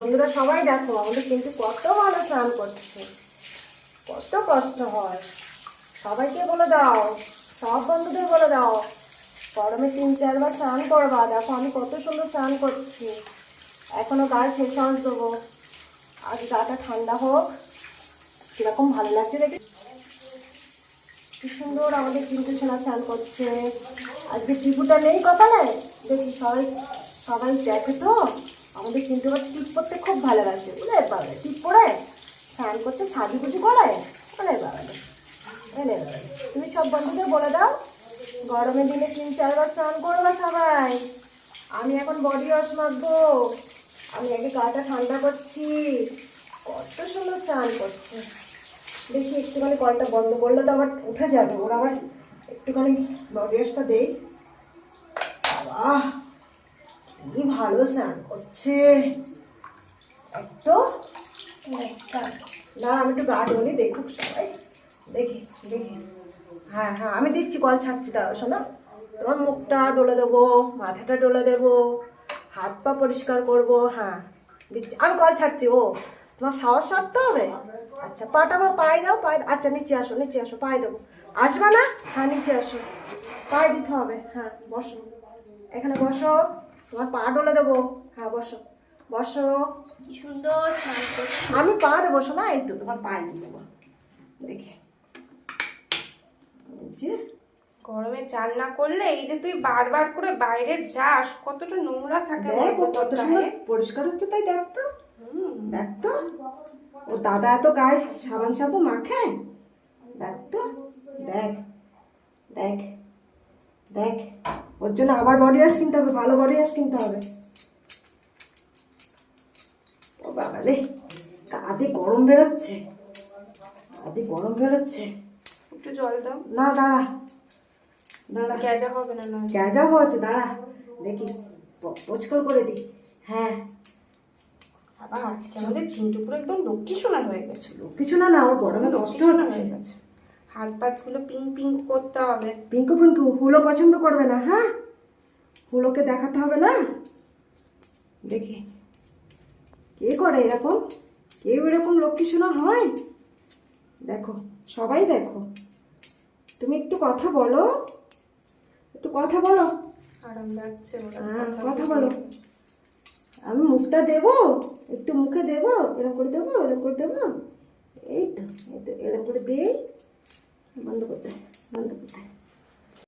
বন্ধুরা সবাই দেখো আমাদের কিন্তু কত ভালো স্নান করছে, কত কষ্ট হয়। সবাইকে বলে দাও, সব বন্ধুদের বলে দাও গরমে 3-4 বার স্নান করবা। দেখো আমি কত সুন্দর স্নান করছি, এখনো গায়ে ফেস ওয়াশ দেবো। আজ গাটা ঠান্ডা হোক, কিরকম ভালো লাগছে দেখে। কি সুন্দর আমাদের কিন্তু সোনা স্নান করছে। আজকে টিপুটা নেই কপালে, দেখি সবাই সবাই দেখে তো। আমাদের কিন্তু আবার টিপ পরতে খুব ভালোবাসে, বুঝলে বাবা, টিপ পরে স্নান করছে, সাজুগুজু করে বলে বাবা। এনে তুমি সব বন্ধুদের বলে দাও গরমের দিনে 3-4 বার স্নান করবা সবাই। আমি এখন বডি ওয়াশ মাখবো, আমি আগে গাটা ঠান্ডা করছি। কত সুন্দর স্নান করছে, দেখি একটুখানি কলটা বন্ধ করলে তো আবার উঠে যাবে। ওরা আবার একটুখানি বডি ওয়াশটা দেই। বাবা কি ভালো স্নান করছে একটু। না আমি একটু গা ঢলি, দেখুক সবাই, দেখি দেখি। হ্যাঁ হ্যাঁ আমি দিচ্ছি, কল ছাড়ছি, দাঁড়াও শোনো। তোমার মুখটা ডলে দেবো, মাথাটা ডলে দেবো, হাত পা পরিষ্কার করবো। হ্যাঁ দিচ্ছি, আমি কল ছাড়ছি। ও তোমার সাহস সারতে হবে। আচ্ছা পাটা আমার পায়ে দাও, পায়ে। আচ্ছা নিচে আসো, নিচে আসো, পায়ে দেবো। আসবে না? হ্যাঁ নিচে আসো, পায়ে দিতে হবে। হ্যাঁ বসো, এখানে বসো, তোমার পা ডলে দেবো। হ্যাঁ বসো বসো। কি সুন্দর স্নান করছে। আমি পা দেবো শোনা, এই তো তোমার পায়ে দিয়ে দেবো। দেখে গরমে চান না করলে এই যে তুই বারবার করে বাইরে যাস, কতটা নোংরা থাকে দেখ ও বলতো কত তোর সুন্দর গায়ে। পরিষ্কার হচ্ছে, তাই দেখ তো, দেখ তো। ও দাদা এত গায়ে সাবান সাবু মাখে, দেখ তো, দেখ দেখ দেখ। ওর জন্য আবার বডি ওয়াশ কিনতে হবে, ভালো বডি ওয়াশ কিনতে হবে। ও বাবা রে, কাঁধে গরম বেরোচ্ছে, কাঁধে গরম বেরোচ্ছে। একটু জল দাও। না দাঁড়া দাঁড়া, গ্যাজা হবে না নয়। গ্যাজা হচ্ছে, দাঁড়া দেখি পরিষ্কার করে দিই। হ্যাঁ আবার আজকে আমাদের চিন্টু পুরো একদম লক্ষ্মী সোনা হয়ে গেছে। কিছু না, না ওর গরমে কষ্ট হচ্ছে। হাত পাত গুলো পিং পিং করতে হবে। পিঙ্কু পিঙ্কু হুলো পছন্দ করবে না, হ্যাঁ হুলোকে দেখাতে হবে না। দেখি কে করে এরকম, কেউ এরকম লক্ষ্মী সোনা হয়? দেখো সবাই দেখো, তুমি একটু কথা বলো, একটু কথা বলো। আরাম লাগছে ওটা হ্যাঁ কথা বলো। আমি মুখটা দেবো, একটু মুখে দেবো, এরকম করে দেবো, এরকম করে দেবো। এই তো এরকম করে দেই। বন্ধ করতে, বন্ধ করতে।